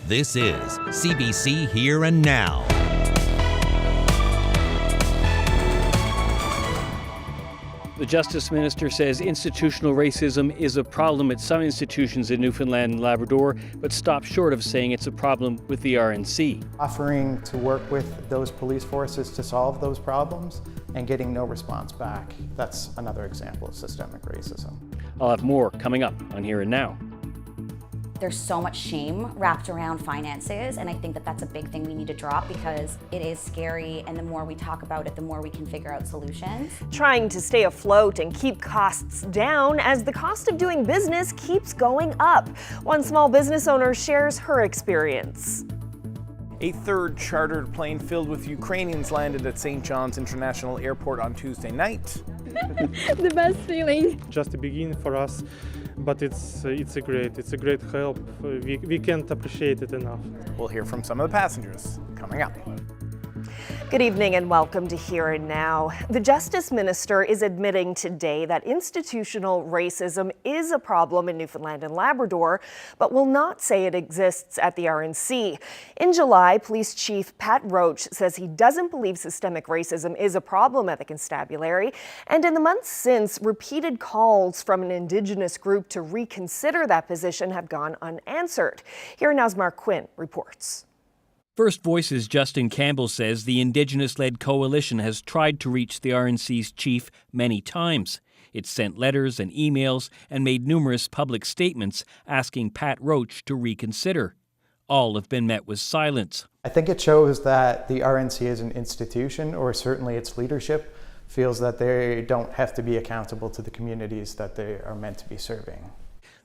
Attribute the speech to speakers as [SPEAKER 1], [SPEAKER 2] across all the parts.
[SPEAKER 1] This is CBC Here and Now.
[SPEAKER 2] The Justice Minister says institutional racism is a problem at some institutions in Newfoundland and Labrador, but stops short of saying it's a problem with the RNC.
[SPEAKER 3] Offering to work with those police forces to solve those problems and getting no response back. That's another example of systemic racism.
[SPEAKER 2] I'll have more coming up on Here and Now.
[SPEAKER 4] There's so much shame wrapped around finances, and I think that that's a big thing we need to drop because it is scary, and the more we talk about it, the more we can figure out solutions.
[SPEAKER 5] Trying to stay afloat and keep costs down as the cost of doing business keeps going up. One small business owner shares her experience.
[SPEAKER 6] A third chartered plane filled with Ukrainians landed at St. John's International Airport on Tuesday night.
[SPEAKER 7] The best feeling.
[SPEAKER 8] Just a beginning for us, but it's a great help. We can't appreciate it enough.
[SPEAKER 6] We'll hear from some of the passengers coming up.
[SPEAKER 5] Good evening and welcome to Here and Now. The Justice Minister is admitting today that institutional racism is a problem in Newfoundland and Labrador, but will not say it exists at the RNC. In July, Police Chief Pat Roach says he doesn't believe systemic racism is a problem at the constabulary, and in the months since, repeated calls from an Indigenous group to reconsider that position have gone unanswered. Here and Now's Mark Quinn reports.
[SPEAKER 2] First Voice's Justin Campbell says the Indigenous-led coalition has tried to reach the RNC's chief many times. It's sent letters and emails and made numerous public statements asking Pat Roach to reconsider. All have been met with silence.
[SPEAKER 3] I think it shows that the RNC as an institution, or certainly its leadership, feels that they don't have to be accountable to the communities that they are meant to be serving.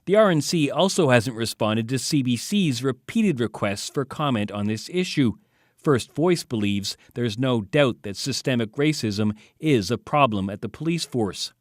[SPEAKER 2] The RNC also hasn't responded to CBC's repeated requests for comment on this issue. First Voice believes there's no doubt that systemic racism is a problem at the police force.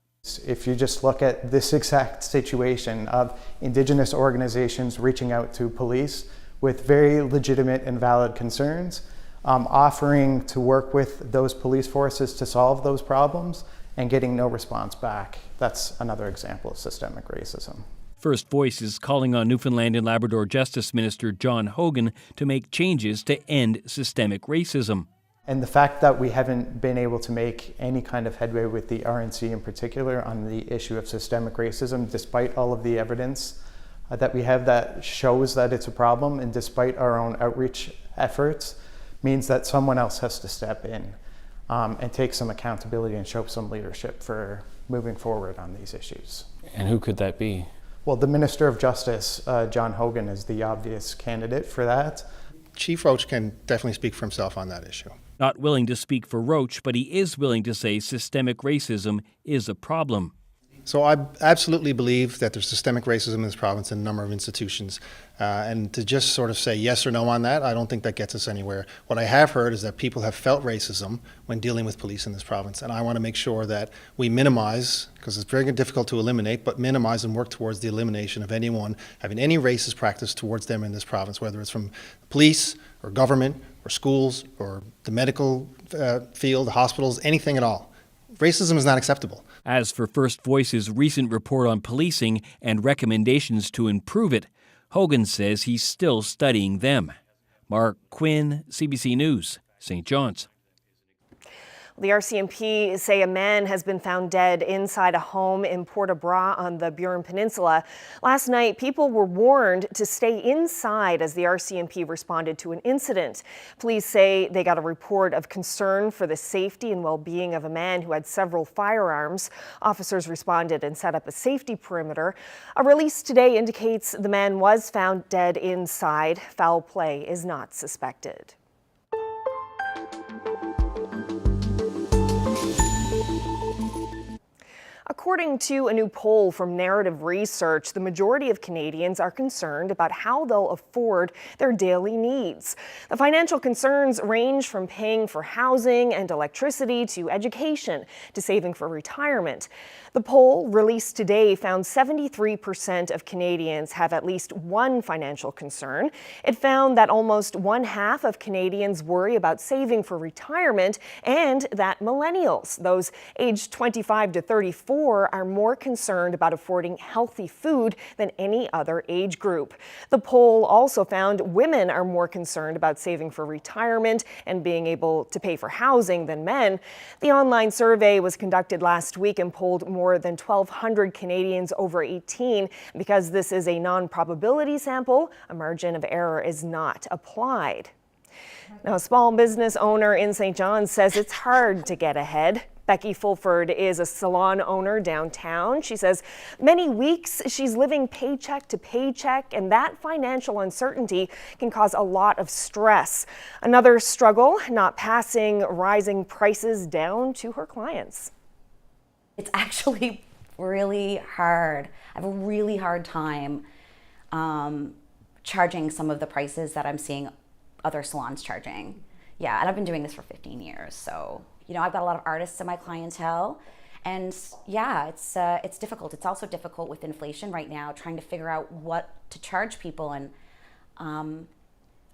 [SPEAKER 3] If you just look at this exact situation of Indigenous organizations reaching out to police with very legitimate and valid concerns, offering to work with those police forces to solve those problems and getting no response back, that's another example of systemic racism.
[SPEAKER 2] First Voice is calling on Newfoundland and Labrador Justice Minister John Hogan to make changes to end systemic racism.
[SPEAKER 3] And the fact that we haven't been able to make any kind of headway with the RNC in particular on the issue of systemic racism, despite all of the evidence that we have that shows that it's a problem, and despite our own outreach efforts, means that someone else has to step in and take some accountability and show some leadership for moving forward on these issues.
[SPEAKER 2] And who could that be?
[SPEAKER 3] Well, the Minister of Justice, John Hogan, is the obvious candidate for that.
[SPEAKER 9] Chief Roach can definitely speak for himself on that issue.
[SPEAKER 2] Not willing to speak for Roach, but he is willing to say systemic racism is a problem.
[SPEAKER 9] So I absolutely believe that there's systemic racism in this province in a number of institutions. And to just sort of say yes or no on that, I don't think that gets us anywhere. What I have heard is that people have felt racism when dealing with police in this province. And I want to make sure that we minimize, because it's very difficult to eliminate, but minimize and work towards the elimination of anyone having any racist practice towards them in this province, whether it's from police or government or schools or the medical field, the hospitals, anything at all. Racism is not acceptable.
[SPEAKER 2] As for First Voice's recent report on policing and recommendations to improve it, Hogan says he's still studying them. Mark Quinn, CBC News, St. John's.
[SPEAKER 5] The RCMP say a man has been found dead inside a home in Port-au-Bras on the Burin Peninsula. Last night, people were warned to stay inside as the RCMP responded to an incident. Police say they got a report of concern for the safety and well-being of a man who had several firearms. Officers responded and set up a safety perimeter. A release today indicates the man was found dead inside. Foul play is not suspected. According to a new poll from Narrative Research, the majority of Canadians are concerned about how they'll afford their daily needs. The financial concerns range from paying for housing and electricity to education to saving for retirement. The poll released today found 73% of Canadians have at least one financial concern. It found that almost one half of Canadians worry about saving for retirement, and that millennials, those aged 25 to 34, 24 are more concerned about affording healthy food than any other age group. The poll also found women are more concerned about saving for retirement and being able to pay for housing than men. The online survey was conducted last week and polled more than 1,200 Canadians over 18. Because this is a non-probability sample, a margin of error is not applied. Now, a small business owner in St. John's says it's hard to get ahead. Becky Fulford is a salon owner downtown. She says many weeks she's living paycheck to paycheck, and that financial uncertainty can cause a lot of stress. Another struggle, not passing rising prices down to her clients.
[SPEAKER 4] It's actually really hard. I have a really hard time charging some of the prices that I'm seeing other salons charging. Yeah, and I've been doing this for 15 years, so I've got a lot of artists in my clientele, and yeah, it's difficult. It's also difficult with inflation right now, trying to figure out what to charge people, and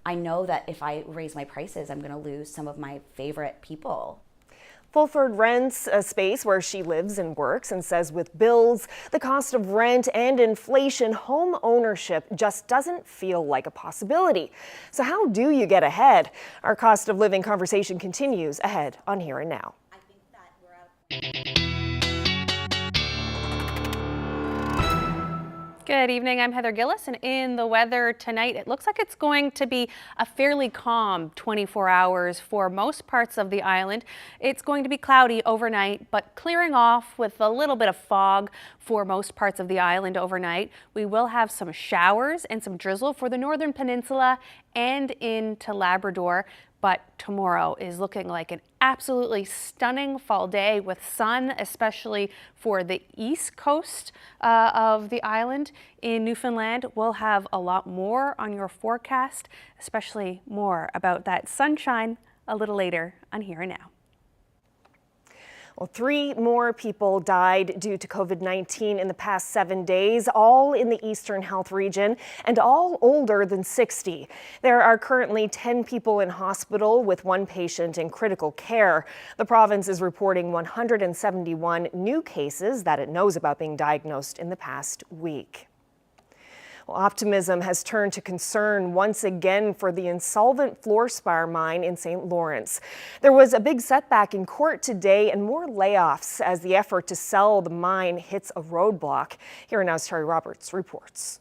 [SPEAKER 4] I know that if I raise my prices, I'm going to lose some of my favorite people.
[SPEAKER 5] Fulford rents a space where she lives and works and says with bills, the cost of rent and inflation, home ownership just doesn't feel like a possibility. So how do you get ahead? Our cost of living conversation continues ahead on Here and Now.
[SPEAKER 4] I think that we're out.
[SPEAKER 10] Good evening, I'm Heather Gillis, and in the weather tonight, it looks like it's going to be a fairly calm 24 hours for most parts of the island. It's going to be cloudy overnight, but clearing off with a little bit of fog for most parts of the island overnight. We will have some showers and some drizzle for the northern peninsula and into Labrador. But tomorrow is looking like an absolutely stunning fall day with sun, especially for the east coast of the island. In Newfoundland, we'll have a lot more on your forecast, especially more about that sunshine a little later on Here and Now.
[SPEAKER 5] Well, 3 more people died due to COVID-19 in the past 7 days, all in the Eastern Health Region and all older than 60. There are currently 10 people in hospital with 1 patient in critical care. The province is reporting 171 new cases that it knows about being diagnosed in the past week. Well, optimism has turned to concern once again for the insolvent fluorspar mine in St. Lawrence. There was a big setback in court today and more layoffs as the effort to sell the mine hits a roadblock. Here Now's Terry Roberts reports.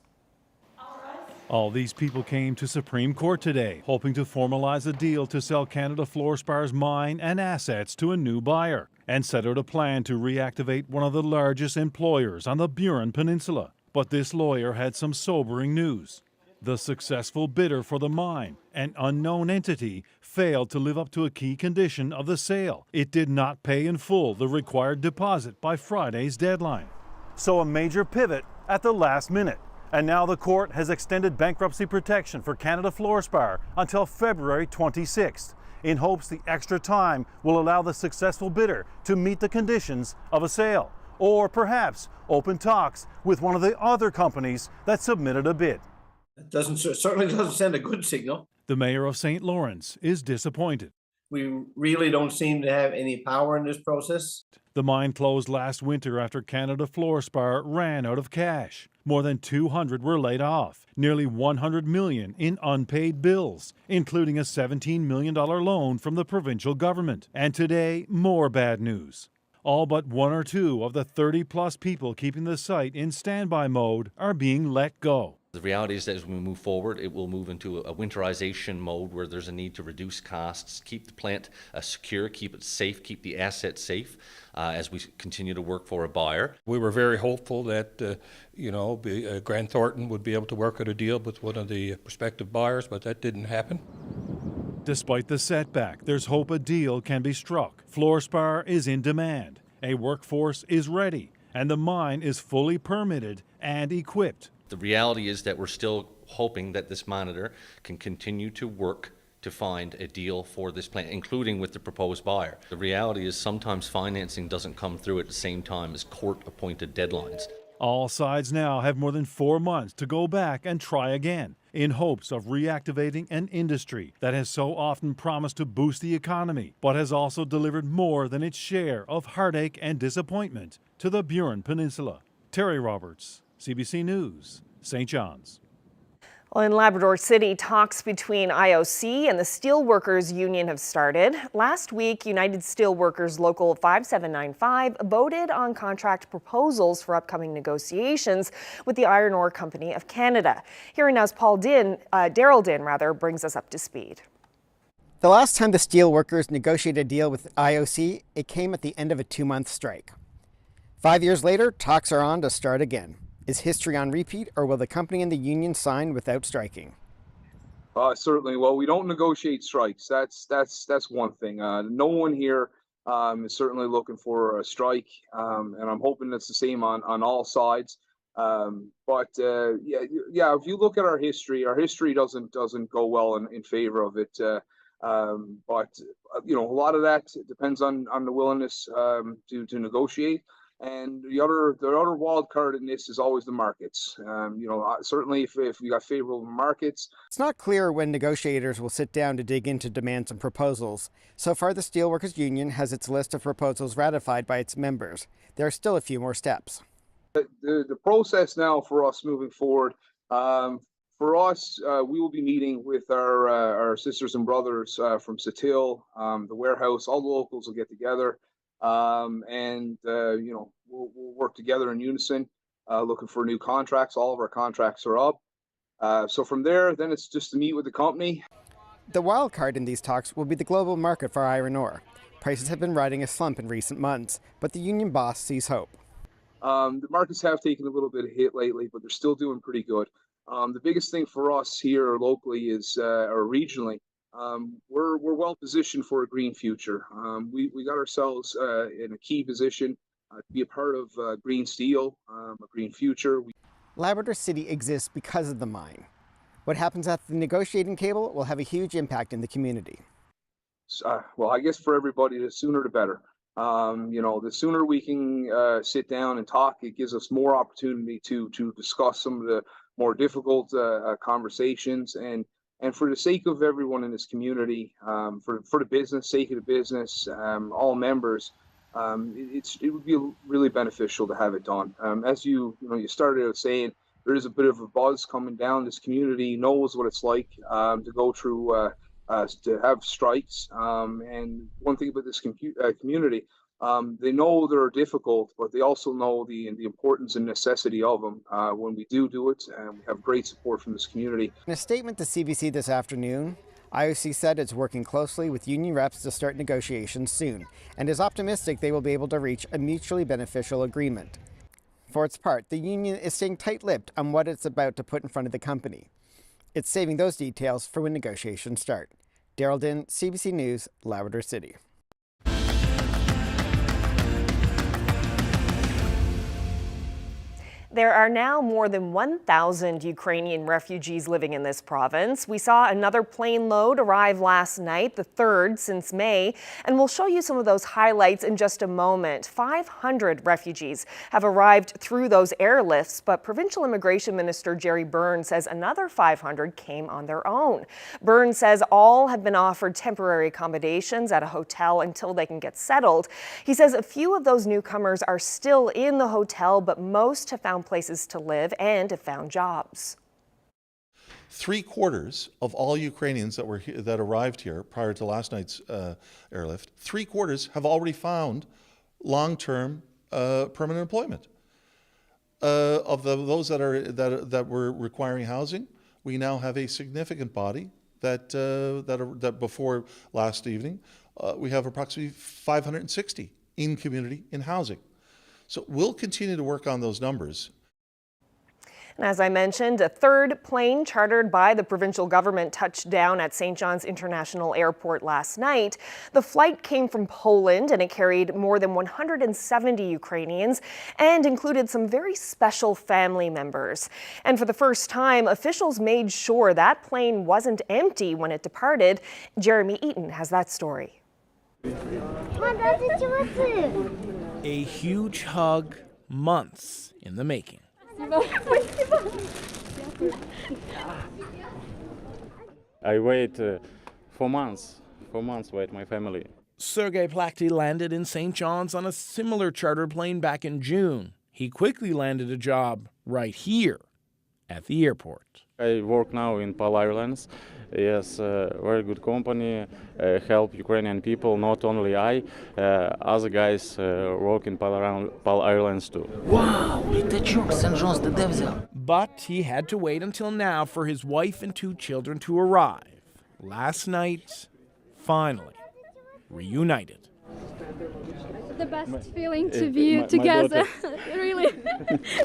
[SPEAKER 11] All these people came to Supreme Court today, hoping to formalize a deal to sell Canada Fluorspar's mine and assets to a new buyer and set out a plan to reactivate one of the largest employers on the Burin Peninsula. But this lawyer had some sobering news. The successful bidder for the mine, an unknown entity, failed to live up to a key condition of the sale. It did not pay in full the required deposit by Friday's deadline. So a major pivot at the last minute. And now the court has extended bankruptcy protection for Canada Fluorspar until February 26th, in hopes the extra time will allow the successful bidder to meet the conditions of a sale, or perhaps open talks with one of the other companies that submitted a bid.
[SPEAKER 12] It certainly doesn't send a good signal.
[SPEAKER 11] The mayor of St. Lawrence is disappointed.
[SPEAKER 12] We really don't seem to have any power in this process.
[SPEAKER 11] The mine closed last winter after Canada Fluorspar ran out of cash. More than 200 were laid off, nearly $100 million in unpaid bills, including a $17 million loan from the provincial government. And today, more bad news. All but 1 or 2 of the 30-plus people keeping the site in standby mode are being let go.
[SPEAKER 13] The reality is that as we move forward, it will move into a winterization mode where there's a need to reduce costs, keep the plant secure, keep it safe, keep the assets safe as we continue to work for a buyer.
[SPEAKER 14] We were very hopeful that, Grant Thornton would be able to work out a deal with one of the prospective buyers, but that didn't happen.
[SPEAKER 11] Despite the setback, there's hope a deal can be struck. Fluorspar is in demand, a workforce is ready, and the mine is fully permitted and equipped.
[SPEAKER 13] The reality is that we're still hoping that this monitor can continue to work to find a deal for this plant, including with the proposed buyer. The reality is sometimes financing doesn't come through at the same time as court-appointed deadlines.
[SPEAKER 11] All sides now have more than 4 months to go back and try again, in hopes of reactivating an industry that has so often promised to boost the economy, but has also delivered more than its share of heartache and disappointment to the Burin Peninsula. Terry Roberts, CBC News, St. John's.
[SPEAKER 5] Well, in Labrador City, talks between IOC and the Steelworkers Union have started. Last week, United Steelworkers Local 5795 voted on contract proposals for upcoming negotiations with the Iron Ore Company of Canada. Here now's Daryl Din brings us up to speed.
[SPEAKER 15] The last time the steelworkers negotiated a deal with IOC, it came at the end of a 2-month strike. 5 years later, talks are on to start again. Is history on repeat, or will the company and the union sign without striking?
[SPEAKER 16] Certainly. Well, we don't negotiate strikes. That's one thing. No one here is certainly looking for a strike, and I'm hoping it's the same on all sides. But if you look at our history doesn't go well in favor of it. But a lot of that depends on the willingness to negotiate. And the other wild card in this is always the markets. Certainly if we got favorable markets.
[SPEAKER 15] It's not clear when negotiators will sit down to dig into demands and proposals. So far, the Steelworkers Union has its list of proposals ratified by its members. There are still a few more steps.
[SPEAKER 16] The process now for us moving forward, for us, we will be meeting with our sisters and brothers from Setil, the warehouse. All the locals will get together. We'll work together in unison, looking for new contracts. All of our contracts are up. So from there, then it's just to meet with the company.
[SPEAKER 15] The wild card in these talks will be the global market for iron ore. Prices have been riding a slump in recent months, but the union boss sees hope.
[SPEAKER 16] The markets have taken a little bit of hit lately, but they're still doing pretty good. The biggest thing for us here locally or regionally, we're well positioned for a green future. We got ourselves in a key position to be a part of green steel, a green future.
[SPEAKER 15] Labrador City exists because of the mine. What happens at the negotiating table will have a huge impact in the community.
[SPEAKER 16] Well, I guess for everybody, the sooner the better. The sooner we can sit down and talk, it gives us more opportunity to discuss some of the more difficult conversations. And for the sake of everyone in this community, for the business, sake of the business, all members, it would be really beneficial to have it done. As you started out saying, there is a bit of a buzz coming down. This community knows what it's like to go through, to have strikes. And one thing about this community, they know they're difficult, but they also know the importance and necessity of them when we do it, and we have great support from this community.
[SPEAKER 15] In a statement to CBC this afternoon, IOC said it's working closely with union reps to start negotiations soon, and is optimistic they will be able to reach a mutually beneficial agreement. For its part, the union is staying tight-lipped on what it's about to put in front of the company. It's saving those details for when negotiations start. Daryl Din, CBC News, Labrador City.
[SPEAKER 5] There are now more than 1,000 Ukrainian refugees living in this province. We saw another plane load arrive last night, the third since May, and we'll show you some of those highlights in just a moment. 500 refugees have arrived through those airlifts, but Provincial Immigration Minister Jerry Byrne says another 500 came on their own. Byrne says all have been offered temporary accommodations at a hotel until they can get settled. He says a few of those newcomers are still in the hotel, but most have found places to live and have found jobs.
[SPEAKER 17] 3/4 of all Ukrainians that arrived here prior to last night's airlift, 3/4 have already found long-term permanent employment. Of those that were requiring housing, we now have a significant body that before last evening, we have approximately 560 in community in housing. So we'll continue to work on those numbers.
[SPEAKER 5] And as I mentioned, a third plane chartered by the provincial government touched down at St. John's International Airport last night. The flight came from Poland and it carried more than 170 Ukrainians and included some very special family members. And for the first time, officials made sure that plane wasn't empty when it departed. Jeremy Eaton has that story.
[SPEAKER 18] A huge hug, months in the making.
[SPEAKER 19] I wait 4 months with my family.
[SPEAKER 18] Sergei Plakty landed in St. John's on a similar chartered plane back in June. He quickly landed a job right here at the airport.
[SPEAKER 19] I work now in PAL Airlines. Yes, very good company, help Ukrainian people, not only I, other guys work in PAL Airlines too.
[SPEAKER 18] Wow, літачок St. John's де взяв? But he had to wait until now for his wife and 2 children to arrive. Last night, finally, reunited.
[SPEAKER 7] The best feeling to be together. Really,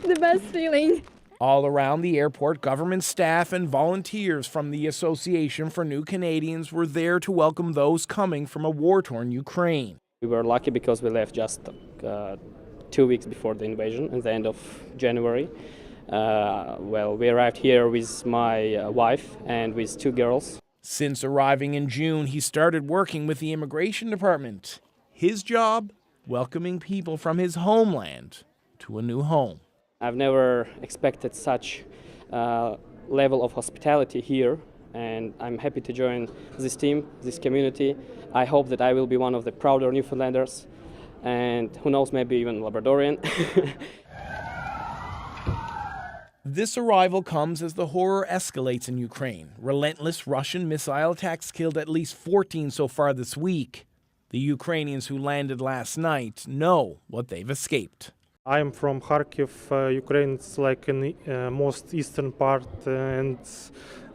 [SPEAKER 7] the best feeling.
[SPEAKER 18] All around the airport, government staff and volunteers from the Association for New Canadians were there to welcome those coming from a war-torn Ukraine.
[SPEAKER 20] We were lucky because we left just 2 weeks before the invasion, at the end of January. We arrived here with my wife and with 2 girls.
[SPEAKER 18] Since arriving in June, he started working with the immigration department. His job, welcoming people from his homeland to a new home.
[SPEAKER 20] I've never expected such level of hospitality here, and I'm happy to join this team, this community. I hope that I will be one of the prouder Newfoundlanders, and who knows, maybe even Labradorian.
[SPEAKER 18] This arrival comes as the horror escalates in Ukraine. Relentless Russian missile attacks killed at least 14 so far this week. The Ukrainians who landed last night know what they've escaped.
[SPEAKER 8] I'm from Kharkiv, Ukraine. It's like in the most eastern part, and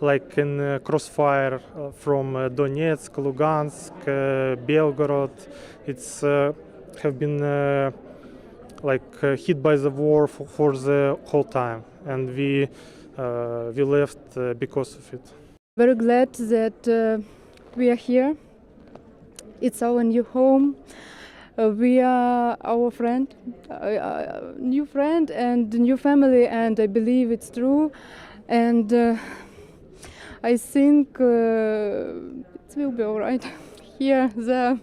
[SPEAKER 8] like in crossfire from Donetsk, Lugansk, Belgorod. It's have been hit by the war for the whole time, and we left because of it.
[SPEAKER 7] Very glad that we are here. It's our new home. We are our friend, new friend and new family, and I believe it's true. And I think it will be all right here, there.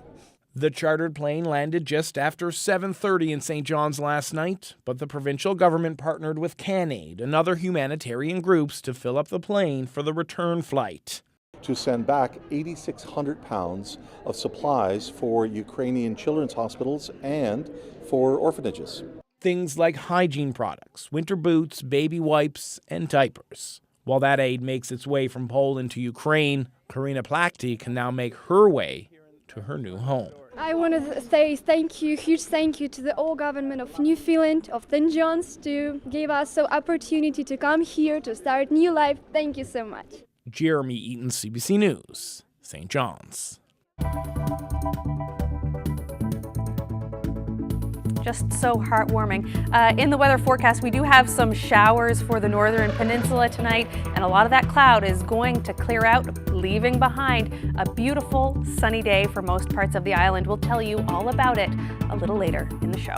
[SPEAKER 18] The chartered plane landed just after 7:30 in St. John's last night, but the provincial government partnered with CanAid and other humanitarian groups to fill up the plane for the return flight.
[SPEAKER 17] To send back 8,600 pounds of supplies for Ukrainian children's hospitals and for orphanages.
[SPEAKER 18] Things like hygiene products, winter boots, baby wipes, and diapers. While that aid makes its way from Poland to Ukraine, Karina Plakty can now make her way to her new home.
[SPEAKER 7] I want to say thank you, huge thank you to the whole government of Newfoundland, of St. John's, to give us the opportunity to come here to start new life. Thank you so much.
[SPEAKER 18] Jeremy Eaton, CBC News, St. John's.
[SPEAKER 10] Just so heartwarming. In the weather forecast, we do have some showers for the northern peninsula tonight, and a lot of that cloud is going to clear out, leaving behind a beautiful sunny day for most parts of the island. We'll tell you all about it a little later in the show.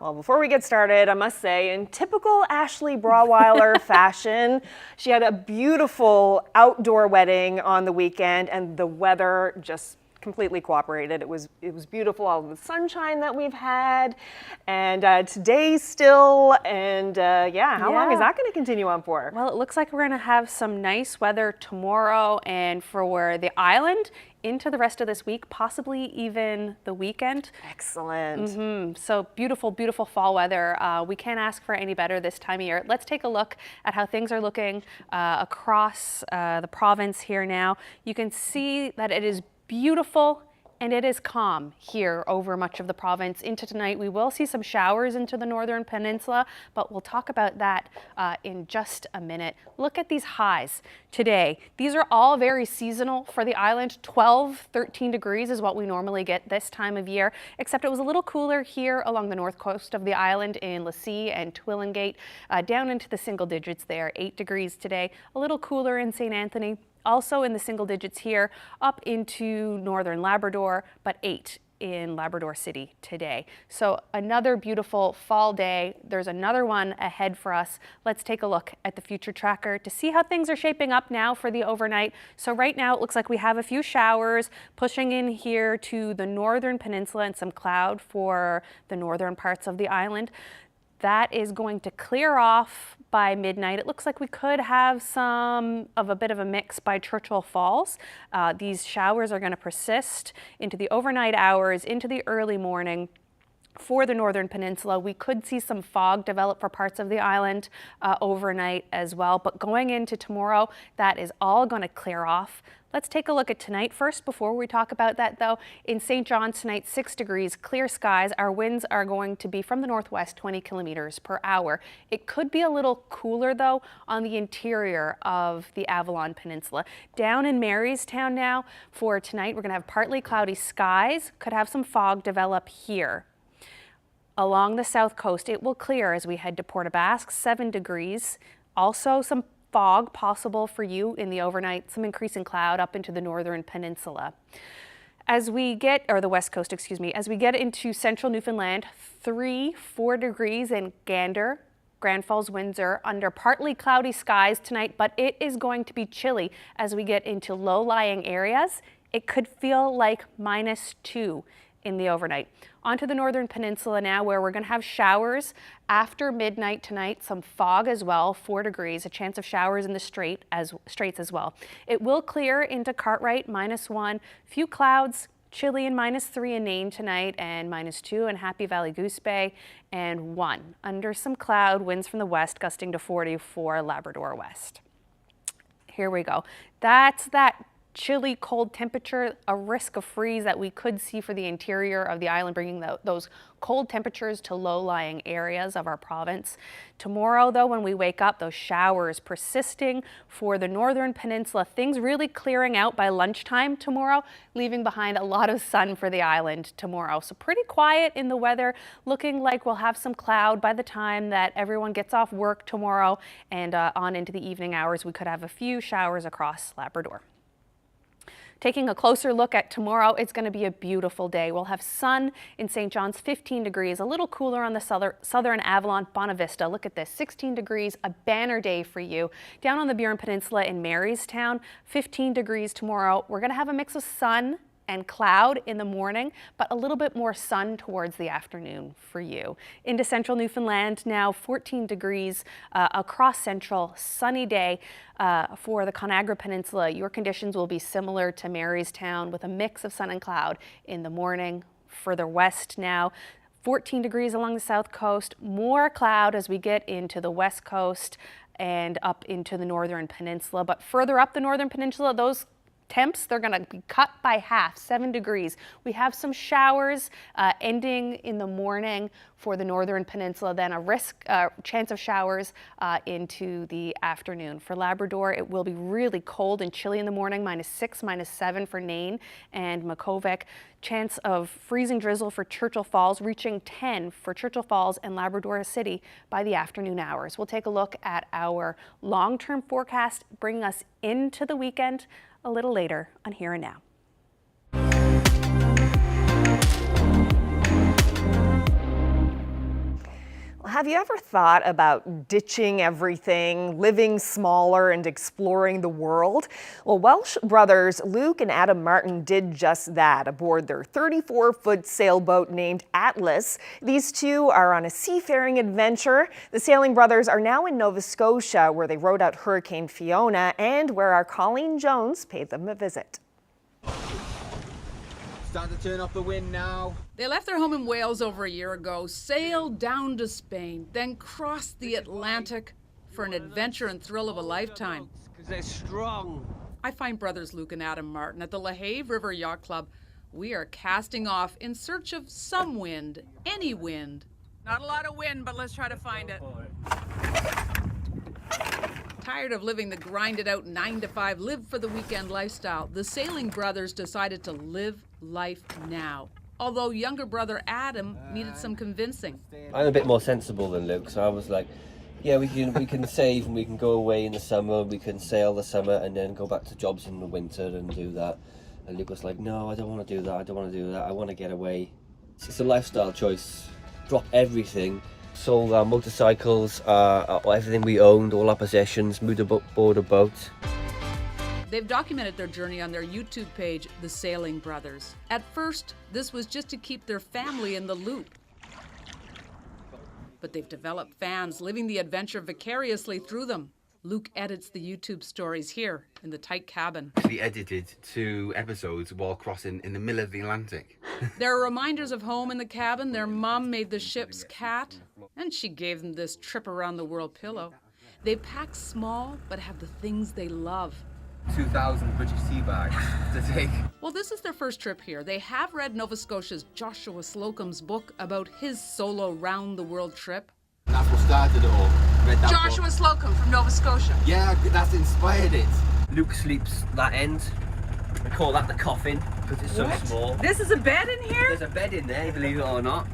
[SPEAKER 5] Well, before we get started, I must say, in typical Ashley Braweiler fashion, she had a beautiful outdoor wedding on the weekend, and the weather just completely cooperated. It was beautiful, all the sunshine that we've had, and today still, and how long is that going to continue on for?
[SPEAKER 10] Well, it looks like we're going to have some nice weather tomorrow, and for the island, into the rest of this week, possibly even the weekend.
[SPEAKER 5] Excellent.
[SPEAKER 10] So beautiful, beautiful fall weather. We can't ask for any better this time of year. Let's take a look at how things are looking across the province here now. You can see that it is beautiful and it is calm here over much of the province. Into tonight, we will see some showers into the northern peninsula, but we'll talk about that in just a minute. Look at these highs today. These are all very seasonal for the island. 12, 13 degrees is what we normally get this time of year, except it was a little cooler here along the north coast of the island in Lassie and Twillingate, down into the single digits there, 8 degrees today. A little cooler in St. Anthony. Also in the single digits here, up into northern Labrador, but 8 in Labrador City today. So another beautiful fall day. There's another one ahead for us. Let's take a look at the future tracker to see how things are shaping up now for the overnight. So right now it looks like we have a few showers pushing in here to the northern peninsula and some cloud for the northern parts of the island. That is going to clear off by midnight. It looks like we could have some of a bit of a mix by Churchill Falls. These showers are going to persist into the overnight hours, into the early morning. For the northern peninsula, we could see some fog develop for parts of the island overnight as well. But going into tomorrow, that is all going to clear off. Let's take a look at tonight first before we talk about that though. In St. John's tonight, 6 degrees, clear skies. Our winds are going to be from the northwest, 20 kilometers per hour. It could be a little cooler though on the interior of the Avalon Peninsula. Down in Marystown now for tonight, we're going to have partly cloudy skies. Could have some fog develop here. Along the south coast, it will clear as we head to Port aux Basques, 7 degrees. Also some fog possible for you in the overnight, some increasing cloud up into the northern peninsula. As we get, or the west coast, excuse me, as we get into central Newfoundland, 3-4 degrees in Gander, Grand Falls, Windsor, under partly cloudy skies tonight, but it is going to be chilly as we get into low-lying areas. It could feel like -2 in the overnight. Onto the northern peninsula now, where we're going to have showers after midnight tonight, some fog as well, 4 degrees, a chance of showers in the straits as well. It will clear into Cartwright, -1, few clouds, chilly and -3 in Nain tonight, and -2 in Happy Valley Goose Bay, and 1 under some cloud, winds from the west gusting to 40 for Labrador West. Here we go. That's that chilly, cold temperature, a risk of freeze that we could see for the interior of the island, bringing those cold temperatures to low-lying areas of our province. Tomorrow, though, when we wake up, those showers persisting for the northern peninsula, things really clearing out by lunchtime tomorrow, leaving behind a lot of sun for the island tomorrow. So pretty quiet in the weather, looking like we'll have some cloud by the time that everyone gets off work tomorrow, and on into the evening hours, we could have a few showers across Labrador. Taking a closer look at tomorrow, it's going to be a beautiful day. We'll have sun in St. John's, 15 degrees, a little cooler on the southern Avalon, Bonavista. Look at this, 16 degrees, a banner day for you. Down on the Burin Peninsula in Marystown, 15 degrees tomorrow. We're going to have a mix of sun and cloud in the morning, but a little bit more sun towards the afternoon for you. Into central Newfoundland now, 14 degrees across central, sunny day for the Conagra Peninsula. Your conditions will be similar to Marystown with a mix of sun and cloud in the morning. Further west now, 14 degrees along the south coast, more cloud as we get into the west coast and up into the northern peninsula. But further up the northern peninsula, those temps, they're going to be cut by half, 7 degrees. We have some showers ending in the morning for the northern peninsula, then a chance of showers into the afternoon. For Labrador, it will be really cold and chilly in the morning, -6, -7 for Nain and Makovic. Chance of freezing drizzle for Churchill Falls, reaching 10 for Churchill Falls and Labrador City by the afternoon hours. We'll take a look at our long-term forecast, bringing us into the weekend a little later on Here and Now.
[SPEAKER 5] Have you ever thought about ditching everything, living smaller, and exploring the world? Well, Welsh brothers Luke and Adam Martin did just that aboard their 34-foot sailboat named Atlas. These two are on a seafaring adventure. The Sailing brothers are now in Nova Scotia, where they rode out Hurricane Fiona and where our Colleen Jones paid them a visit.
[SPEAKER 21] Starting to turn off the wind now. They left their home in Wales over a year ago, sailed down to Spain, then crossed the Atlantic for an adventure and thrill of a lifetime. Because they're strong. I find brothers Luke and Adam Martin at the LaHave River Yacht Club. We are casting off in search of some wind, any wind. Not a lot of wind, but let's try to find it. Tired of living the grinded out 9-to-5, live for the weekend lifestyle, the Sailing brothers decided to live life now. Although younger brother Adam needed some convincing.
[SPEAKER 22] I'm a bit more sensible than Luke, so I was like, yeah, we can save and we can go away in the summer, we can sail the summer and then go back to jobs in the winter and do that. And Luke was like, no, I don't want to do that, I want to get away. It's a lifestyle choice. Drop everything. Sold our motorcycles, everything we owned, all our possessions, moved aboard a boat.
[SPEAKER 21] They've documented their journey on their YouTube page, The Sailing Brothers. At first, this was just to keep their family in the loop. But they've developed fans living the adventure vicariously through them. Luke edits the YouTube stories here in the tight cabin.
[SPEAKER 23] We edited 2 episodes while crossing in the middle of the Atlantic.
[SPEAKER 21] There are reminders of home in the cabin. Their mom made the ship's cat, and she gave them this trip around the world pillow. They pack small, but have the things they love.
[SPEAKER 23] 2,000 British sea bags to take.
[SPEAKER 21] Well, this is their first trip here. They have read Nova Scotia's Joshua Slocum's book about his solo round-the-world trip.
[SPEAKER 23] That's what started it all. Read that
[SPEAKER 21] Joshua
[SPEAKER 23] book.
[SPEAKER 21] Slocum from Nova Scotia.
[SPEAKER 23] Yeah, that's inspired it.
[SPEAKER 22] Luke sleeps that end. We call that the coffin because it's so small.
[SPEAKER 21] This is a bed in here?
[SPEAKER 22] There's a bed in there, believe it or not.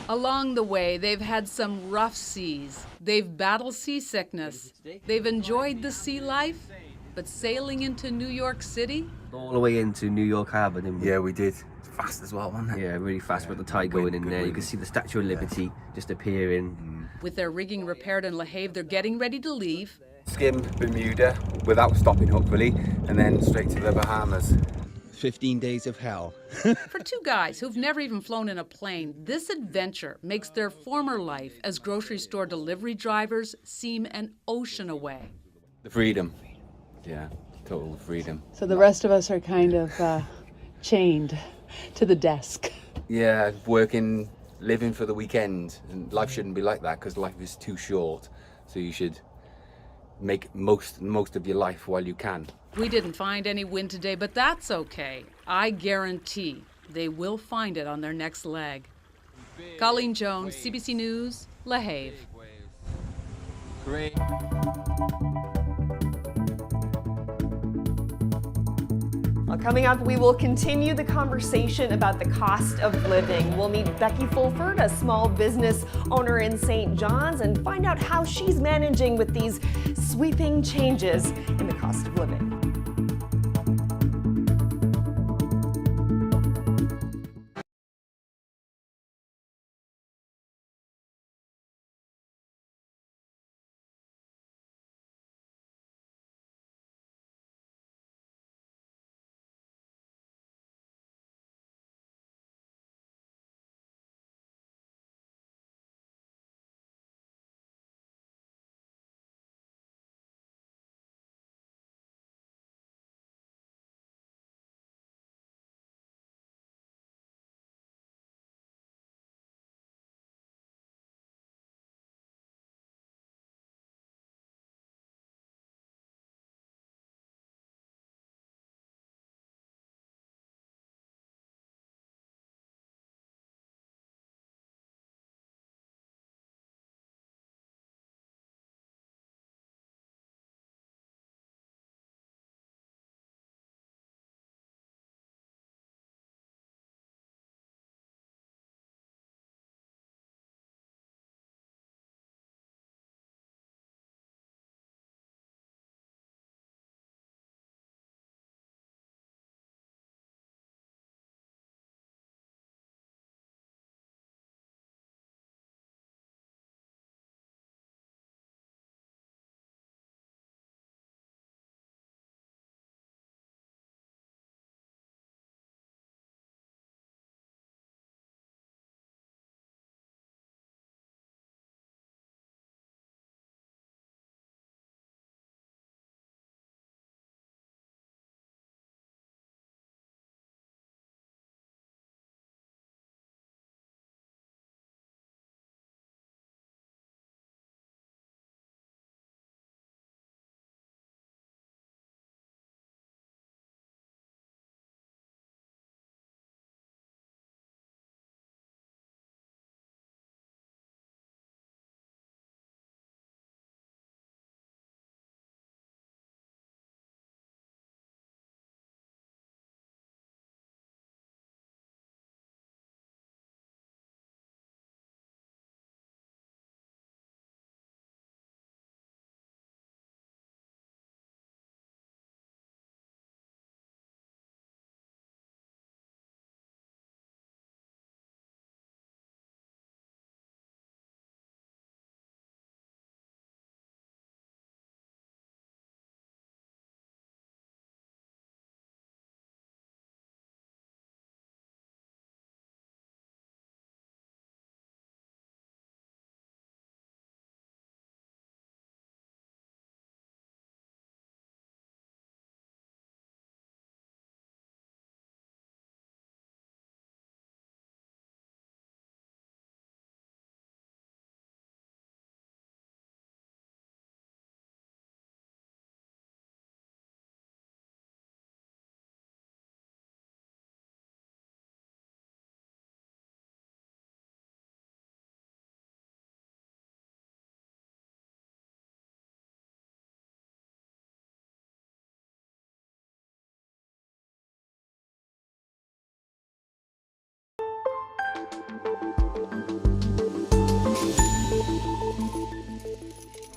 [SPEAKER 21] Along the way, they've had some rough seas. They've battled seasickness. They've enjoyed the sea life, but sailing into New York City?
[SPEAKER 22] All the way into New York Harbor, didn't we?
[SPEAKER 23] Yeah, we did. Fast as well, wasn't it?
[SPEAKER 22] Yeah, really fast with the tide going in there. You can see the Statue of Liberty just appearing.
[SPEAKER 21] With their rigging repaired in LaHave, they're getting ready to leave.
[SPEAKER 23] Skim Bermuda without stopping, hopefully, and then straight to the Bahamas.
[SPEAKER 21] 15 days of hell. For two guys who've never even flown in a plane, this adventure makes their former life as grocery store delivery drivers seem an ocean away.
[SPEAKER 23] The freedom. Yeah, total freedom.
[SPEAKER 24] So the rest of us are kind of chained to the desk.
[SPEAKER 23] Yeah, working, living for the weekend. And life shouldn't be like that because life is too short. So you should make most of your life while you can.
[SPEAKER 21] We didn't find any wind today, but that's okay. I guarantee they will find it on their next leg. Colleen Jones, CBC News, LaHave.
[SPEAKER 23] Great.
[SPEAKER 5] Well, coming up, we will continue the conversation about the cost of living. We'll meet Becky Fulford, a small business owner in St. John's, and find out how she's managing with these sweeping changes in the cost of living.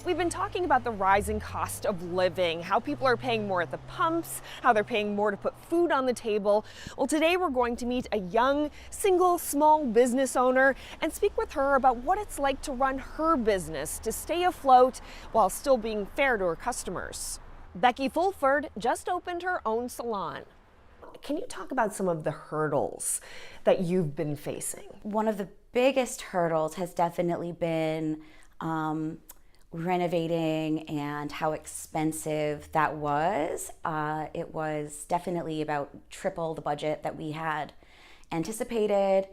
[SPEAKER 5] We've been talking about the rising cost of living, how people are paying more at the pumps, how they're paying more to put food on the table. Well, today we're going to meet a young, single, small business owner and speak with her about what it's like to run her business, to stay afloat while still being fair to her customers. Becky Fulford just opened her own salon. Can you talk about some of the hurdles that you've been facing?
[SPEAKER 4] One of the biggest hurdles has definitely been renovating and how expensive that was. It was definitely about triple the budget that we had anticipated.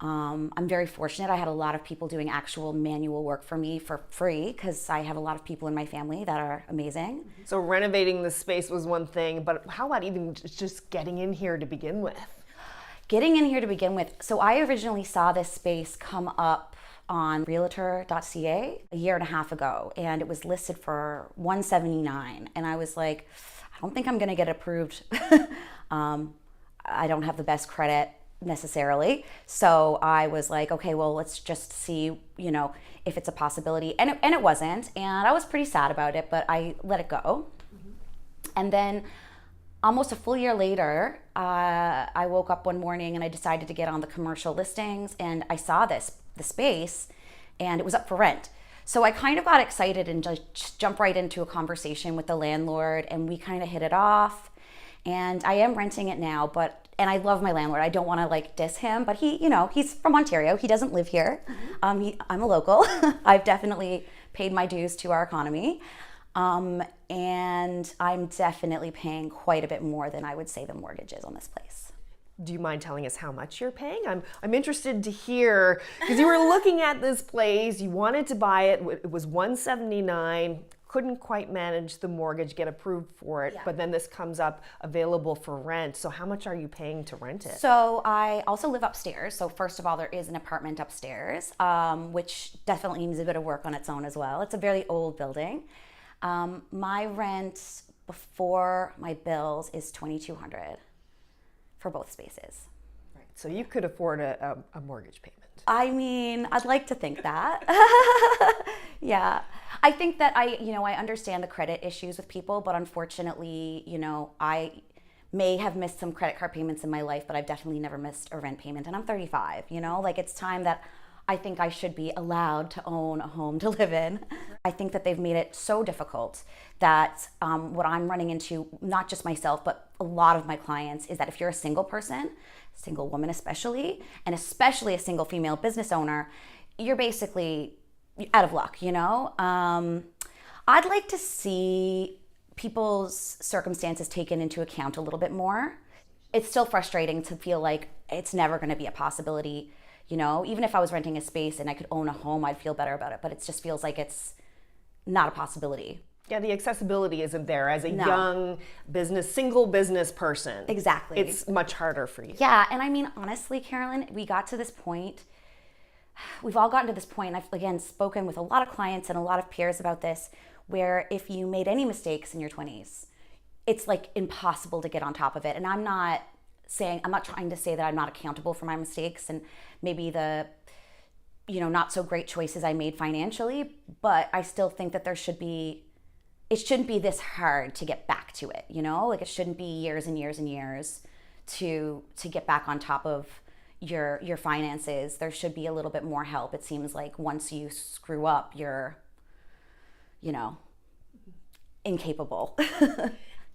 [SPEAKER 4] I'm very fortunate. I had a lot of people doing actual manual work for me for free because I have a lot of people in my family that are amazing.
[SPEAKER 5] So renovating the space was one thing, but how about even just getting in here to begin with?
[SPEAKER 4] Getting in here to begin with. So I originally saw this space come up on realtor.ca a year and a half ago, and it was listed for $179, and I was like, I don't think I'm gonna get approved. I don't have the best credit necessarily, so I was like, okay, well, let's just see, if it's a possibility, and it wasn't, and I was pretty sad about it, but I let it go. And then almost a full year later, I woke up one morning and I decided to get on the commercial listings, and I saw the space, and it was up for rent. So I kind of got excited and just jumped right into a conversation with the landlord, and we kind of hit it off. And I am renting it now, and I love my landlord. I don't want to diss him, but he's from Ontario. He doesn't live here. I'm a local. I've definitely paid my dues to our economy. And I'm definitely paying quite a bit more than I would say the mortgage is on this place.
[SPEAKER 5] Do you mind telling us how much you're paying? I'm interested to hear, because you were looking at this place, you wanted to buy it, it was $179, couldn't quite manage the mortgage, get approved for it, but then this comes up available for rent. So how much are you paying to rent it?
[SPEAKER 4] So I also live upstairs. So first of all, there is an apartment upstairs, which definitely needs a bit of work on its own as well. It's a very old building. My rent before my bills is $2,200 for both spaces.
[SPEAKER 5] Right. So you could afford a mortgage payment.
[SPEAKER 4] I mean, I'd like to think that. Yeah. I think that I understand the credit issues with people, but unfortunately, I may have missed some credit card payments in my life, but I've definitely never missed a rent payment, and I'm 35, it's time that I think I should be allowed to own a home to live in. I think that they've made it so difficult that what I'm running into, not just myself, but a lot of my clients, is that if you're a single person, single woman especially, and especially a single female business owner, you're basically out of luck, I'd like to see people's circumstances taken into account a little bit more. It's still frustrating to feel like it's never gonna be a possibility. Even if I was renting a space and I could own a home, I'd feel better about it. But it just feels like it's not a possibility.
[SPEAKER 5] Yeah, the accessibility isn't there as a young single business person.
[SPEAKER 4] Exactly.
[SPEAKER 5] It's much harder for you.
[SPEAKER 4] Yeah, and I mean, honestly, Carolyn, we've all gotten to this point, and I've, again, spoken with a lot of clients and a lot of peers about this, where if you made any mistakes in your 20s, it's impossible to get on top of it. And I'm not trying to say that I'm not accountable for my mistakes and maybe the, not so great choices I made financially, but I still think that it shouldn't be this hard to get back to it, it shouldn't be years and years and years to get back on top of your finances. There should be a little bit more help. It seems like once you screw up, you're, incapable.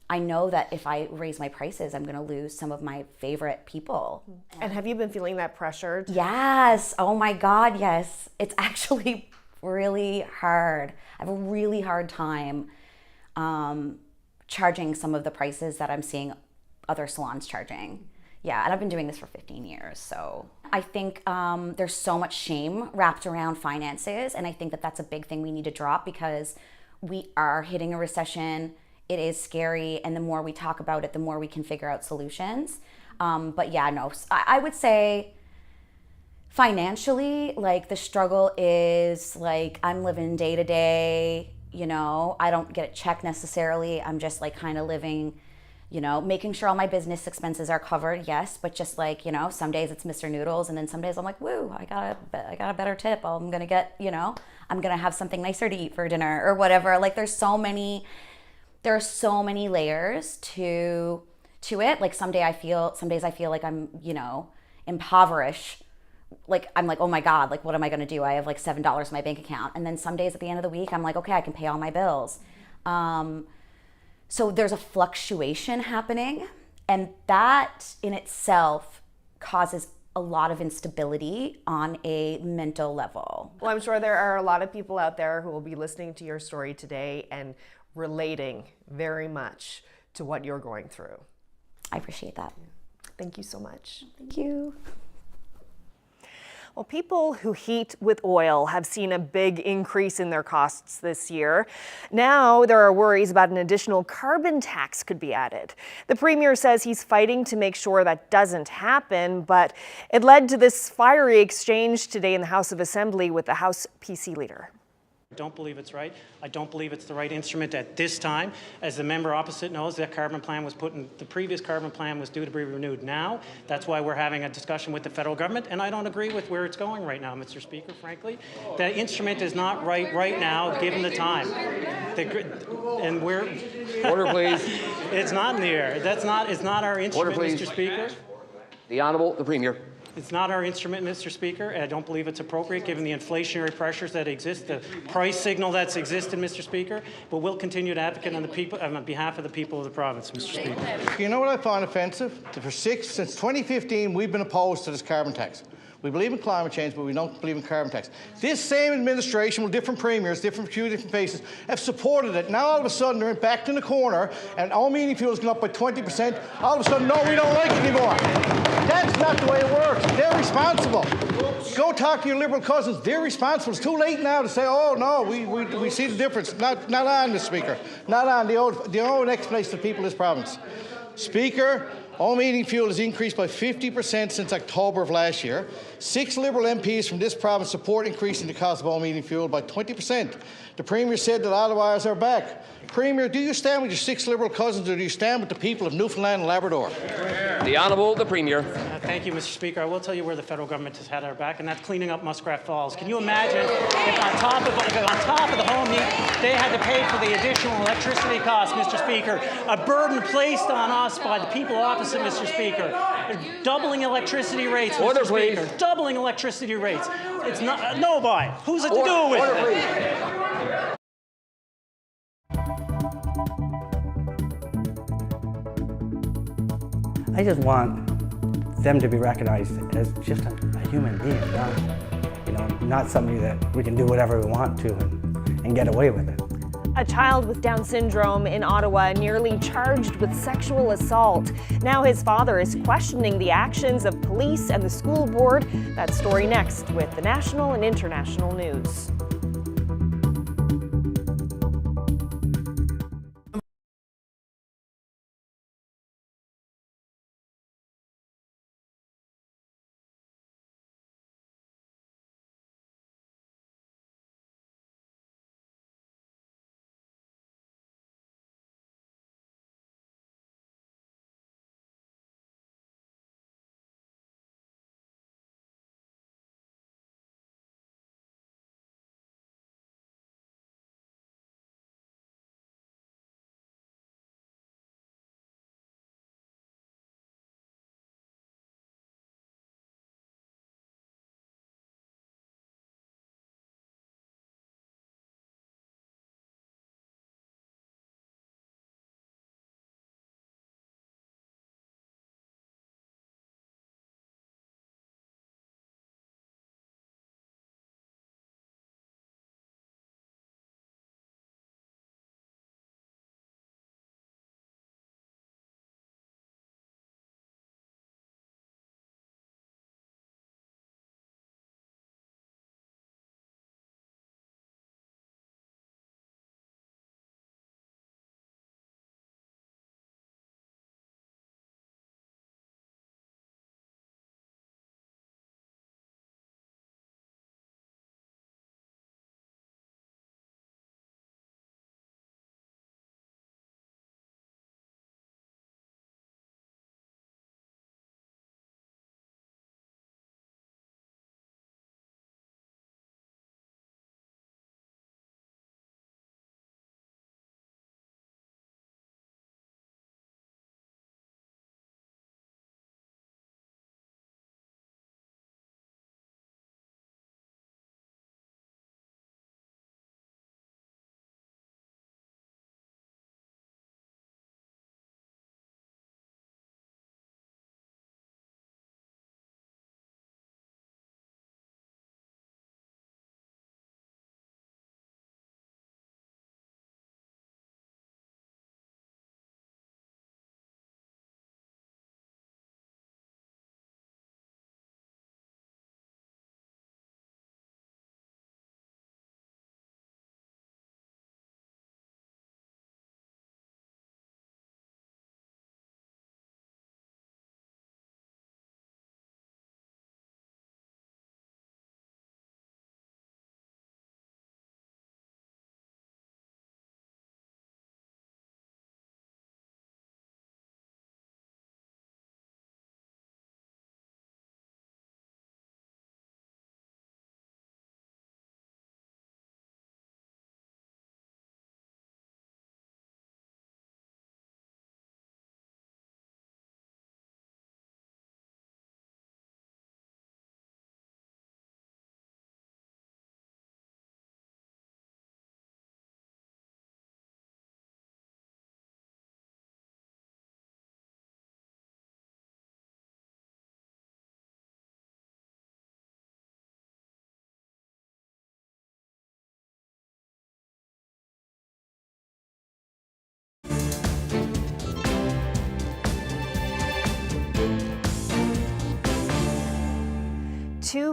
[SPEAKER 4] I know that if I raise my prices, I'm going to lose some of my favorite people.
[SPEAKER 5] And have you been feeling that pressure?
[SPEAKER 4] Yes. Oh my God, yes. It's actually really hard. I have a really hard time charging some of the prices that I'm seeing other salons charging. Yeah, and I've been doing this for 15 years. So I think there's so much shame wrapped around finances, and I think that that's a big thing we need to drop, because we are hitting a recession. It is scary, and the more we talk about it, the more we can figure out solutions. But yeah, no, I would say financially, the struggle is I'm living day to day, I don't get a check necessarily. I'm just kind of living, You know, making sure all my business expenses are covered, yes, but just like, you know, some days it's Mr. Noodles, and then some days I'm like, woo, I got a better tip. I'm gonna get, you know, I'm gonna have something nicer to eat for dinner or whatever. Like there are so many layers to it. Like some days I feel like I'm, you know, impoverished. Like I'm like, oh my God, like what am I gonna do? I have like $7 in my bank account. And then some days at the end of the week, I'm like, okay, I can pay all my bills. So there's a fluctuation happening, and that in itself causes a lot of instability on a mental level.
[SPEAKER 5] Well, I'm sure there are a lot of people out there who will be listening to your story today and relating very much to what you're going through.
[SPEAKER 4] I appreciate that.
[SPEAKER 5] Thank you so much.
[SPEAKER 4] Thank you.
[SPEAKER 5] Well, people who heat with oil have seen a big increase in their costs this year. Now there are worries about an additional carbon tax could be added. The Premier says he's fighting to make sure that doesn't happen, but it led to this fiery exchange today in the House of Assembly with the House PC leader.
[SPEAKER 1] I don't believe it's right. I don't believe it's the right instrument at this time. As the member opposite knows, that carbon plan was put in, the previous carbon plan was due to be renewed now. That's why we're having a discussion with the federal government, and I don't agree with where it's going right now, Mr. Speaker, frankly. The instrument is not right now, given the time. And we're...
[SPEAKER 3] Order, please.
[SPEAKER 1] It's not in the air. It's not our instrument,
[SPEAKER 3] Order, please.
[SPEAKER 1] Mr. Speaker.
[SPEAKER 3] The Honourable, the Premier.
[SPEAKER 1] It's not our instrument, Mr. Speaker, and I don't believe it's appropriate given the inflationary pressures that exist, the price signal that's existed, Mr. Speaker, but we'll continue to advocate on behalf of the people of the province, Mr. Speaker.
[SPEAKER 6] You know what I find offensive? Since 2015, we've been opposed to this carbon tax. We believe in climate change, but we don't believe in carbon tax. This same administration, with different premiers, different faces, have supported it. Now all of a sudden they're backed in the corner, and all meeting fuel has gone up by 20%. All of a sudden, no, we don't like it anymore. That's not the way it works. They're responsible. Go talk to your Liberal cousins. They're responsible. It's too late now to say, oh no, we see the difference. Not on, Mr. Speaker. Not on. The old explanation to the people of this province. Speaker, all meeting fuel has increased by 50% since October of last year. 6 Liberal MPs from this province support increasing the cost of all meeting fuel by 20%. The Premier said that auto buyers are back. Premier, do you stand with your 6 Liberal cousins, or do you stand with the people of Newfoundland and Labrador?
[SPEAKER 3] The Honourable, the Premier.
[SPEAKER 1] Thank you, Mr. Speaker. I will tell you where the federal government has had our back, and that's cleaning up Muskrat Falls. Can you imagine if on top of the home heat, they had to pay for the additional electricity costs, Mr. Speaker? A burden placed on us by the people opposite, Mr. Speaker. Doubling electricity rates, Mr.
[SPEAKER 3] Order,
[SPEAKER 1] Speaker.
[SPEAKER 3] please.
[SPEAKER 1] Doubling electricity rates. It's not nobody. Who's it to do with?
[SPEAKER 3] Order, please.
[SPEAKER 9] I just want them to be recognized as just a human being, not somebody that we can do whatever we want to and get away with it.
[SPEAKER 5] A child with Down syndrome in Ottawa nearly charged with sexual assault. Now his father is questioning the actions of police and the school board. That story next with the national and international news.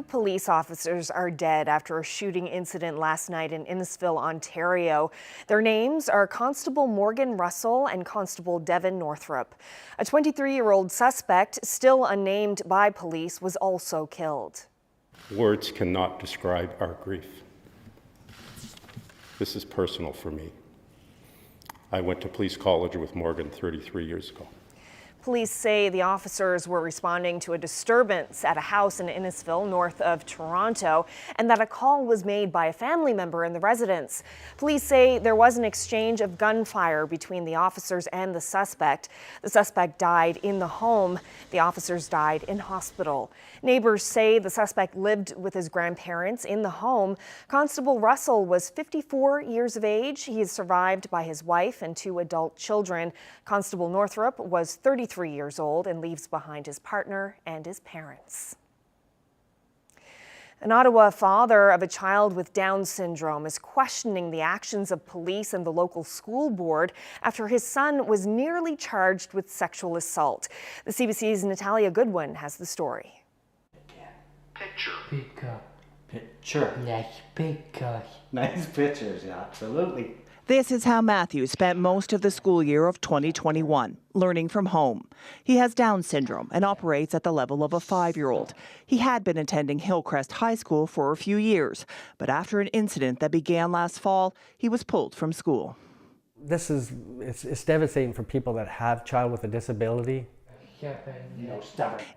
[SPEAKER 5] 2 police officers are dead after a shooting incident last night in Innisfil, Ontario. Their names are Constable Morgan Russell and Constable Devin Northrup. A 23-year-old suspect, still unnamed by police, was also killed.
[SPEAKER 2] Words cannot describe our grief. This is personal for me. I went to police college with Morgan 33 years ago.
[SPEAKER 5] Police say the officers were responding to a disturbance at a house in Innisfil, north of Toronto, and that a call was made by a family member in the residence. Police say there was an exchange of gunfire between the officers and the suspect. The suspect died in the home. The officers died in hospital. Neighbors say the suspect lived with his grandparents in the home. Constable Russell was 54 years of age. He is survived by his wife and 2 adult children. Constable Northrup was 33 years old and leaves behind his partner and his parents. An Ottawa father of a child with Down syndrome is questioning the actions of police and the local school board after his son was nearly charged with sexual assault. The CBC's Natalia Goodwin has the story.
[SPEAKER 9] Nice pictures, yeah, absolutely.
[SPEAKER 12] This is how Matthew spent most of the school year of 2021, learning from home. He has Down syndrome and operates at the level of a 5-year-old. He had been attending Hillcrest High School for a few years, but after an incident that began last fall, he was pulled from school.
[SPEAKER 9] It's devastating for people that have a child with a disability.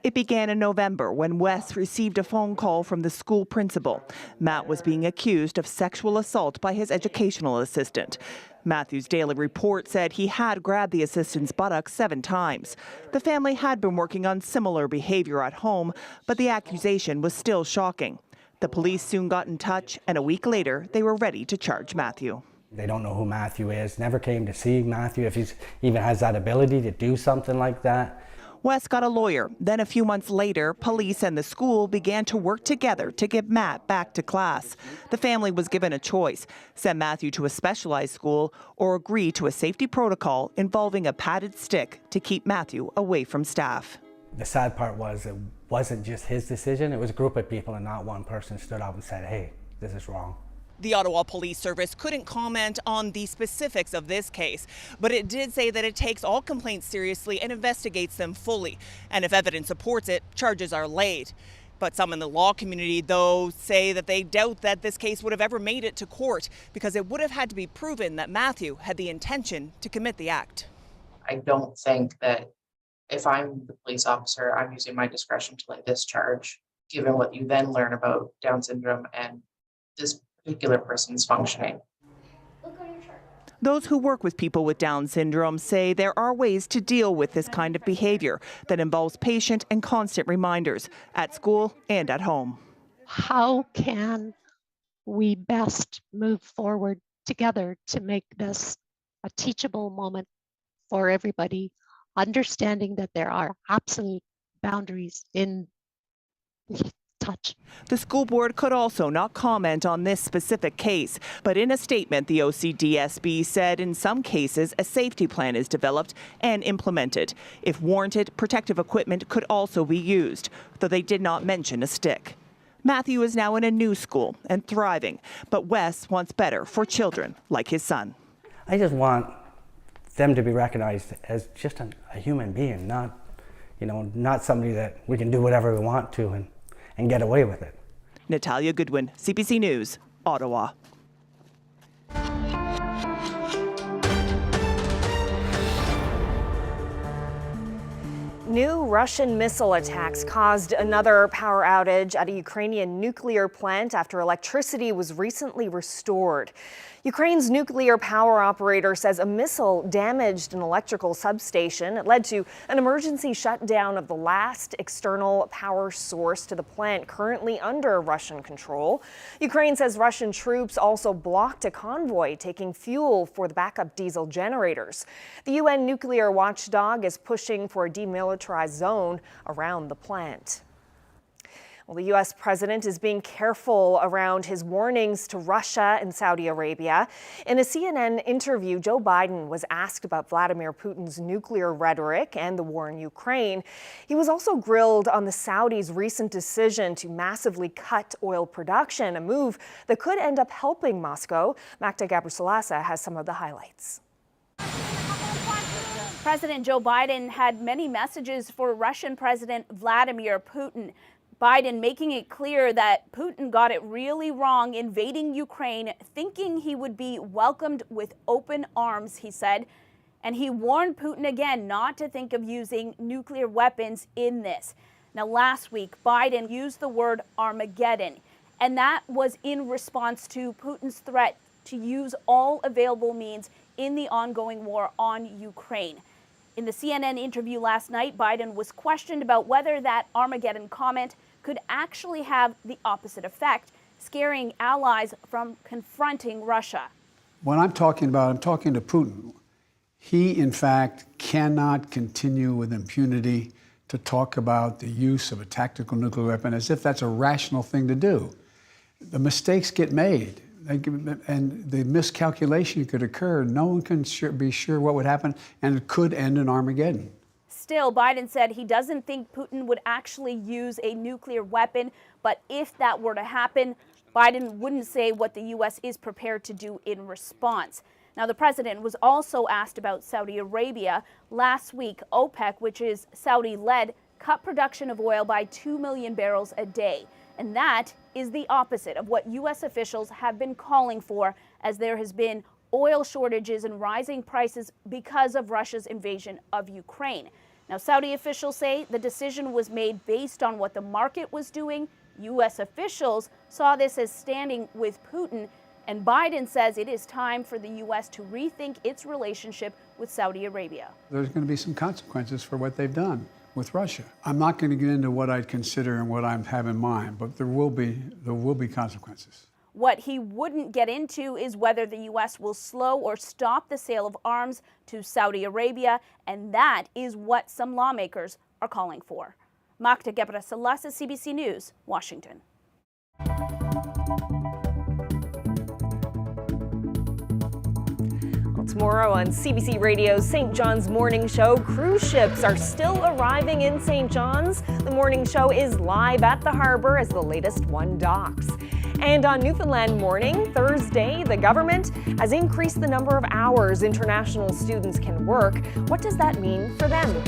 [SPEAKER 12] It began in November when Wes received a phone call from the school principal. Matt was being accused of sexual assault by his educational assistant. Matthew's daily report said he had grabbed the assistant's buttocks 7 times. The family had been working on similar behavior at home, but the accusation was still shocking. The police soon got in touch, and a week later, they were ready to charge Matthew.
[SPEAKER 9] They don't know who Matthew is, never came to see Matthew if he even has that ability to do something like that.
[SPEAKER 12] Wes got a lawyer. Then a few months later, police and the school began to work together to get Matt back to class. The family was given a choice: send Matthew to a specialized school or agree to a safety protocol involving a padded stick to keep Matthew away from staff.
[SPEAKER 9] The sad part was it wasn't just his decision, it was a group of people and not one person stood up and said, hey, this is wrong.
[SPEAKER 12] The Ottawa Police Service couldn't comment on the specifics of this case, but it did say that it takes all complaints seriously and investigates them fully. And if evidence supports it, charges are laid. But some in the law community, though, say that they doubt that this case would have ever made it to court because it would have had to be proven that Matthew had the intention to commit the act.
[SPEAKER 13] I don't think that if I'm the police officer, I'm using my discretion to lay this charge, given what you then learn about Down syndrome and this particular person's functioning.
[SPEAKER 12] Those who work with people with Down syndrome say there are ways to deal with this kind of behavior that involves patient and constant reminders at school and at home.
[SPEAKER 14] How can we best move forward together to make this a teachable moment for everybody, understanding that there are absolute boundaries in touch.
[SPEAKER 12] The school board could also not comment on this specific case, but in a statement, the OCDSB said in some cases a safety plan is developed and implemented. If warranted, protective equipment could also be used, though they did not mention a stick. Matthew is now in a new school and thriving, but Wes wants better for children like his son.
[SPEAKER 9] I just want them to be recognized as just a human being, not somebody that we can do whatever we want to and get away with it.
[SPEAKER 12] Natalia Goodwin, CBC News, Ottawa.
[SPEAKER 5] New Russian missile attacks caused another power outage at a Ukrainian nuclear plant after electricity was recently restored. Ukraine's nuclear power operator says a missile damaged an electrical substation. It led to an emergency shutdown of the last external power source to the plant, currently under Russian control. Ukraine says Russian troops also blocked a convoy taking fuel for the backup diesel generators. The UN nuclear watchdog is pushing for a demilitarized zone around the plant. Well, the U.S. president is being careful around his warnings to Russia and Saudi Arabia. In a CNN interview, Joe Biden was asked about Vladimir Putin's nuclear rhetoric and the war in Ukraine. He was also grilled on the Saudis' recent decision to massively cut oil production, a move that could end up helping Moscow. Magda Gabrisalasa has some of the highlights.
[SPEAKER 11] President Joe Biden had many messages for Russian President Vladimir Putin. Biden making it clear that Putin got it really wrong invading Ukraine, thinking he would be welcomed with open arms, he said. And he warned Putin again not to think of using nuclear weapons in this. Now, last week, Biden used the word Armageddon, and that was in response to Putin's threat to use all available means in the ongoing war on Ukraine. In the CNN interview last night, Biden was questioned about whether that Armageddon comment could actually have the opposite effect, scaring allies from confronting Russia.
[SPEAKER 15] When I'm talking to Putin. He, in fact, cannot continue with impunity to talk about the use of a tactical nuclear weapon as if that's a rational thing to do. The mistakes get made, and the miscalculation could occur. No one can be sure what would happen, and it could end in Armageddon.
[SPEAKER 11] Still, Biden said he doesn't think Putin would actually use a nuclear weapon, but if that were to happen, Biden wouldn't say what the U.S. is prepared to do in response. Now, the president was also asked about Saudi Arabia. Last week, OPEC, which is Saudi-led, cut production of oil by 2 million barrels a day. And that is the opposite of what U.S. officials have been calling for, as there has been oil shortages and rising prices because of Russia's invasion of Ukraine. Now, Saudi officials say the decision was made based on what the market was doing. U.S. officials saw this as standing with Putin, and Biden says it is time for the U.S. to rethink its relationship with Saudi Arabia.
[SPEAKER 15] There's going to be some consequences for what they've done with Russia. I'm not going to get into what I'd consider and what I have in mind, but there will be consequences.
[SPEAKER 11] What he wouldn't get into is whether the U.S. will slow or stop the sale of arms to Saudi Arabia, and that is what some lawmakers are calling for. Magda Gabrisalasa, CBC News, Washington.
[SPEAKER 5] Tomorrow on CBC Radio's St. John's Morning Show, cruise ships are still arriving in St. John's. The morning show is live at the harbor as the latest one docks. And on Newfoundland Morning, Thursday, the government has increased the number of hours international students can work. What does that mean for them?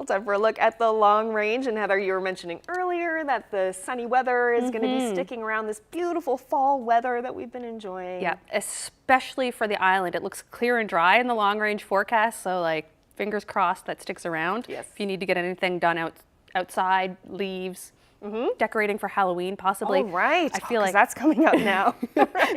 [SPEAKER 5] Well, time for a look at the long range. And Heather, you were mentioning earlier that the sunny weather is going to be sticking around, this beautiful fall weather that we've been enjoying.
[SPEAKER 10] Yeah, especially for the island. It looks clear and dry in the long range forecast, so like fingers crossed that sticks around.
[SPEAKER 5] Yes.
[SPEAKER 10] If you need to get anything done outside, leaves, decorating for Halloween possibly.
[SPEAKER 5] Oh, right.
[SPEAKER 10] I feel like
[SPEAKER 5] that's coming up now.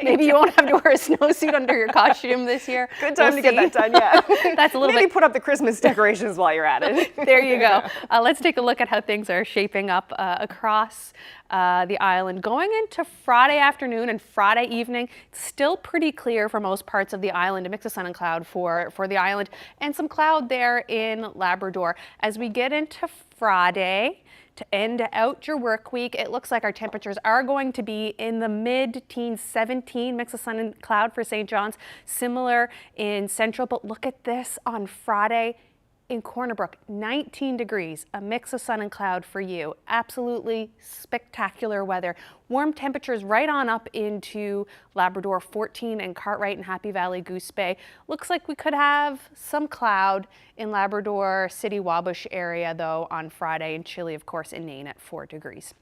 [SPEAKER 10] maybe you won't have to wear a snowsuit under your costume this year.
[SPEAKER 5] Good time
[SPEAKER 10] We'll
[SPEAKER 5] to get that done, yeah.
[SPEAKER 10] That's a little
[SPEAKER 5] Maybe
[SPEAKER 10] bit.
[SPEAKER 5] put up the Christmas decorations while you're at it.
[SPEAKER 10] There you go. Let's take a look at how things are shaping up across the island. Going into Friday afternoon and Friday evening, it's still pretty clear for most parts of the island. A mix of sun and cloud for the island, and some cloud there in Labrador. As we get into Friday, to end out your work week, it looks like our temperatures are going to be in the mid-teens, 17, mix of sun and cloud for St. John's, similar in Central. But look at this on Friday in Corner Brook, 19 degrees, a mix of sun and cloud for you. Absolutely spectacular weather. Warm temperatures right on up into Labrador, 14 in Cartwright and Happy Valley, Goose Bay. Looks like we could have some cloud in Labrador City, Wabush area though on Friday, and chilly of course in Nain at 4 degrees.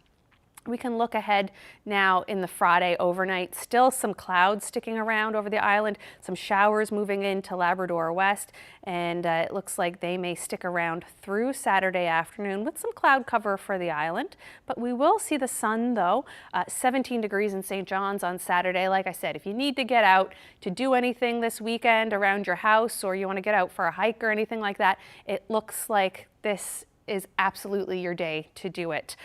[SPEAKER 10] We can look ahead now in the Friday overnight. Still some clouds sticking around over the island, some showers moving into Labrador West, and it looks like they may stick around through Saturday afternoon with some cloud cover for the island. But we will see the sun though, 17 degrees in St. John's on Saturday. Like I said, if you need to get out to do anything this weekend around your house, or you want to get out for a hike or anything like that, it looks like this is absolutely your day to do it.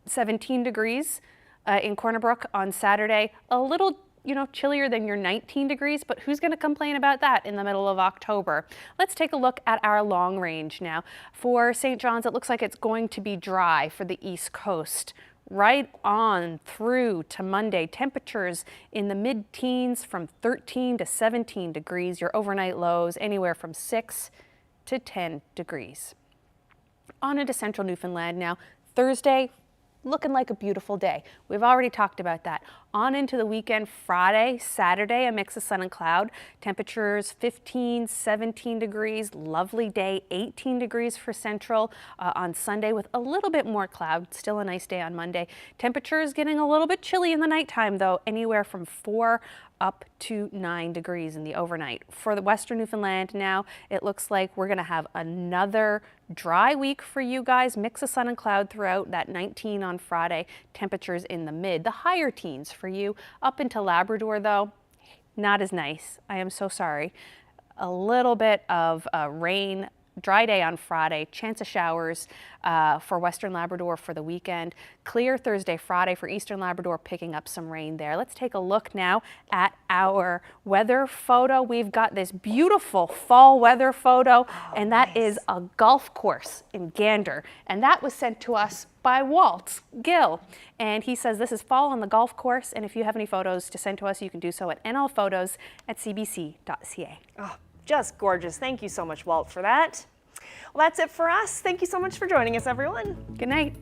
[SPEAKER 10] 17 degrees in Corner Brook on Saturday, a little chillier than your 19 degrees, but who's going to complain about that in the middle of October? Let's take a look at our long range now. For St. John's, it looks like it's going to be dry for the East Coast. Right on through to Monday, temperatures in the mid-teens from 13 to 17 degrees. Your overnight lows anywhere from 6 to 10 degrees. On into central Newfoundland now. Thursday, looking like a beautiful day. We've already talked about that. On into the weekend, Friday, Saturday, a mix of sun and cloud. Temperatures 15, 17 degrees, lovely day, 18 degrees for central on Sunday with a little bit more cloud. Still a nice day on Monday. Temperatures getting a little bit chilly in the nighttime though, anywhere from 4 up to 9 degrees in the overnight. For the western Newfoundland now, it looks like we're gonna have another dry week for you guys. Mix of sun and cloud throughout, that 19 on Friday, temperatures in the mid, the higher teens for you. Up into Labrador though, not as nice. I am so sorry. A little bit of rain, dry day on Friday, chance of showers for Western Labrador for the weekend. Clear Thursday, Friday for Eastern Labrador, picking up some rain there. Let's take a look now at our weather photo. We've got this beautiful fall weather photo, and that is a golf course in Gander. And that was sent to us by Walt Gill. And he says this is fall on the golf course. And if you have any photos to send to us, you can do so at nlphotos@cbc.ca.
[SPEAKER 5] Oh, just gorgeous. Thank you so much, Walt, for that. Well, that's it for us. Thank you so much for joining us, everyone.
[SPEAKER 10] Good night.